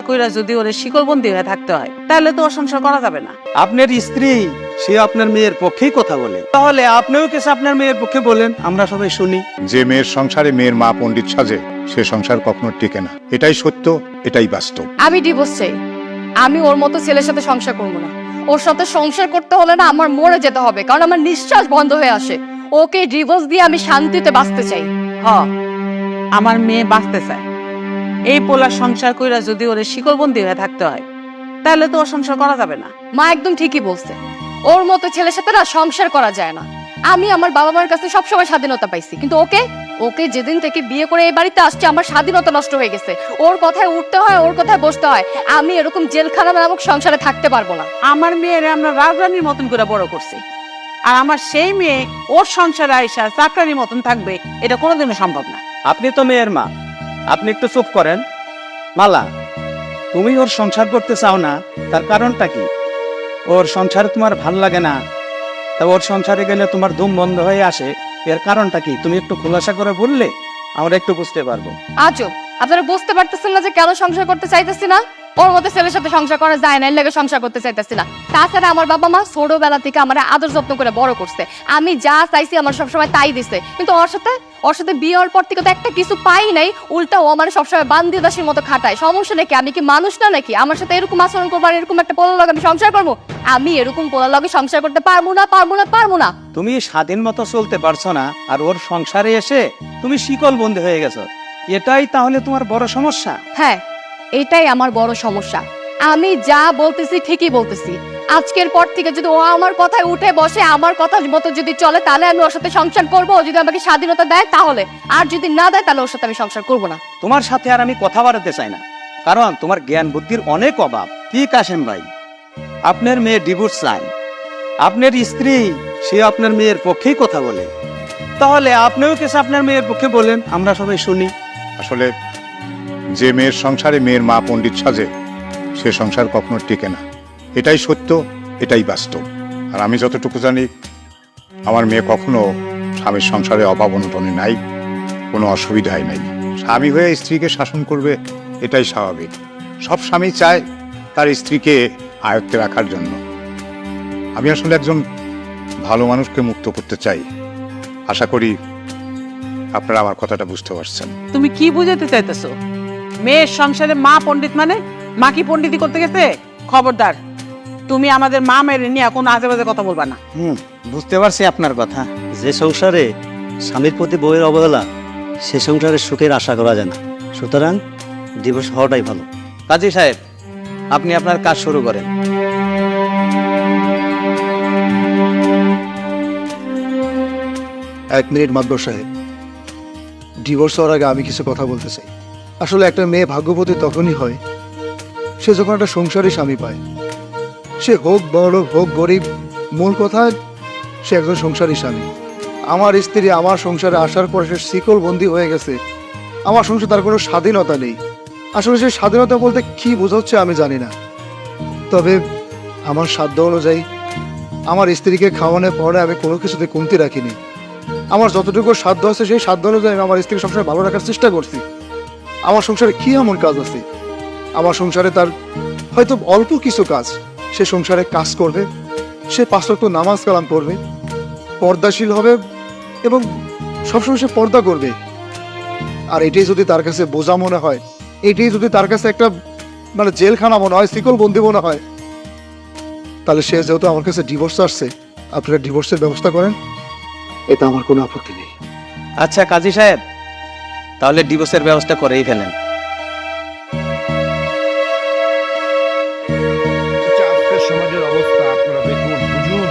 কইরা যদি ওরে শিকলবন্দি হয়ে থাকতে হয় তাহলে তো ওর সংসার করা যাবে না। আপনার স্ত্রী সে আপনার মেয়ের পক্ষেই কথা বলে, তাহলে আপনিও কিছু আপনার মেয়ের পক্ষে বলেন, আমরা সবাই শুনি। যে মেয়ের সংসারে মেয়ের মা পণ্ডিত সাজে সে সংসার কখনো টিকে না। এটাই সত্য, এটাই বাস্তব। আমি ডিভোর্স চাই। আমি ওর মতো ছেলের সাথে সংসার করবো না। ওর সাথে সংসার করতে হলে না আমার মরে যেতে হবে, কারণ আমার নিঃশ্বাস বন্ধ হয়ে আসে। ওকে ডিভোর্স দিয়ে আমি শান্তিতে বাঁচতে চাই। হ, আমার মেয়ে বাঁচতে চায়। এই পোলার সংসার কইরা যদি ওরে শিকলবন্দি হয়ে থাকতে হয় তাহলে তো ওর সংসার করা যাবে না। মা একদম ঠিকই বলছে, ওর মতো ছেলের সাথে না সংসার করা যায় না। আমি আমার বাবা মার কাছে সবসময় স্বাধীনতা পাইছি, কিন্তু ওকে ওকে যেদিন থেকে বিয়ে করে এই বাড়িতে আসছে আমার স্বাধীনতা নষ্ট হয়ে গেছে। ওর কথায় উঠতে হয়, ওর কথায় বসতে হয়। আমি এরকম জেলখানা নামক সংসারে থাকতে পারবো না। আমার মেয়েরে আমরা রাজরানীর মতন করে বড় করছি, আর আমার সেই মেয়ে ওর সংসারে আইসা চাকরানির মতন থাকবে এটা কোনোদিনও সম্ভব না। আপনি তো মেয়ের মা, আপনি একটু চুপ করেন। মালা, তুমি ওর সংসার করতে চাও না, তার কারণটা কি? ওর সংসারে তোমার ভাল লাগে না, তা ওর সংসারে গেলে তোমার ধুম বন্ধ হয়ে আসে, এর কারণটা কি? তুমি একটু খোলাসা করে বললে আমরা একটু বুঝতে পারবো। আজব, আপনারা বুঝতে পারতেছেন না যে কেন সংসার করতে চাইতেছি না? ওর মধ্যে ছেলের সাথে সংসার করা যায় না, এর লাগে সংসার করতে চাইতেছি না। তাছাড়া আমার বাবা মা ছোটবেলা থেকে আমার আদর যত্ন করে বড় করছে। আমি যা চাইছি আমার সবসময় তাই দিছে, কিন্তু ওর সাথে বিয়ে হওয়ার পর থেকে তো একটা কিছু পাই নাই, উল্টা ও আমার সবসময় বান্দি দাসীর মতো খাটায়। সমস্যা নাকি? আমি কি মানুষ না নাকি? আমার সাথে এরকম আচরণ করবো আর এরকম একটা পোলার লগে আমি সংসার করবো? আমি এরকম পোলার লগে সংসার করতে পারবো না, পারবো না, পারবো না। তুমি স্বাধীন মতো চলতে পারছো না, আর ওর সংসারে এসে তুমি শিকল বন্দী হয়ে গেছো। এটাই তাহলে তোমার বড় সমস্যা? হ্যাঁ, এটাই আমার বড় সমস্যা। আমি যা বলতেছি ঠিকই বলতেছি। আজকের পর থেকে যদি ও আমার কথায় উঠে বসে, আমার কথা মতো যদি চলে, তাহলে আমি ওর সাথে সংসার করবো। ও যদি আমাকে স্বাধীনতা দেয় তাহলে, আর যদি না দেয় তাহলে ওর সাথে আমি সংসার করবো না। তোমার সাথে আর আমি কথা বাড়াতে চাই না, কারণ তোমার জ্ঞান বুদ্ধির অনেক অভাব। কি কাশেম ভাই, আপনার মেয়ে ডিভোর্স চায়, আপনার স্ত্রী সে আপনার মেয়ের পক্ষেই কথা বলে, তাহলে আপনিও কিছু আপনার মেয়ের পক্ষে বলেন, আমরা সবাই শুনি। আসলে যে মেয়ের সংসারে মেয়ের মা পণ্ডিত সাজে সে সংসার কখনো টিকে না। এটাই সত্য, এটাই বাস্তব। আর আমি যতটুকু জানি আমার মেয়ে কখনো স্বামীর সংসারে অভাব অনটনে নাই, কোনো অসুবিধাই নাই। স্বামী হয়ে স্ত্রীকে শাসন করবে, এটাই স্বাভাবিক। সব স্বামী চায় তার স্ত্রীকে আয়ত্তে রাখার জন্য। আমি আসলে একজন ভালো মানুষকে মুক্ত করতে চাই। আশা করি আপনারা আমার কথাটা বুঝতে পারছেন। তুমি কি বুঝাতে চাইতেছো? মেয়ের সংসারে মা পণ্ডিত মানে মা কি পণ্ডিতি করতে গেছে? খবরদার, তুমি আমাদের মা মেরে নিয়ে কোনো আজে বাজে কথা বলবা না। বুঝতে পারছি আপনার কথা। যে সংসারে স্বামীর প্রতি বউয়ের অবহেলা, সে সংসারে সুখের আশা করা যায় না। সুতরাং ডিভোর্স হওয়াটাই ভালো। কাজী সাহেব, আপনি আপনার কাজ শুরু করেন। এক মিনিট মাদবর সাহেব, ডিভোর্স হওয়ার আগে আমি কিছু কথা বলতে চাই। আসলে একটা মেয়ে ভাগ্যবতী তখনই হয় সে যখন একটা সংসারী স্বামী পায়। সে হোক বড় হোক গরিব, মূল কথা সে একজন সংসারী স্বামী। আমার স্ত্রী আমার সংসারে আসার পর সে শিকল বন্দী হয়ে গেছে। আমার সংসারে তার কোনো স্বাধীনতা নেই। আসলে সে স্বাধীনতা বলতে কি বোঝাচ্ছে আমি জানি না, তবে আমার সাধ্য অনুযায়ী আমার স্ত্রীকে খাওয়ানোর পরে আমি কোনো কিছুতে কমতি রাখিনি। আমার যতটুকু সাধ্য আছে সেই সাধ্য অনুযায়ী আমি আমার স্ত্রীকে সবসময় ভালো রাখার চেষ্টা করছি। আমার সংসারে কি এমন কাজ আছে? আমার সংসারে তার হয়তো অল্প কিছু কাজ, সে সংসারে কাজ করবে, সে 5 ওয়াক্ত নামাজ কালাম করবে, পর্দাশীল হবে এবং সবসময় সে পর্দা করবে। আর এটাই যদি তার কাছে বোঝা মনে হয়, এটাই যদি তার কাছে একটা জেলখানা মনে হয়, শিকল বন্দি মনে হয়, তাহলে সে যেহেতু আমার কাছে ডিভোর্স আসছে, আপনারা ডিভোর্সের ব্যবস্থা করেন, এটা আমার কোনো আপত্তি নেই। আচ্ছা কাজী সাহেব, তাহলে ডিভোর্সের ব্যবস্থা করেই ফেলেন। আজকের সমাজের অবস্থা আপনারা দেখুন, বুঝুন।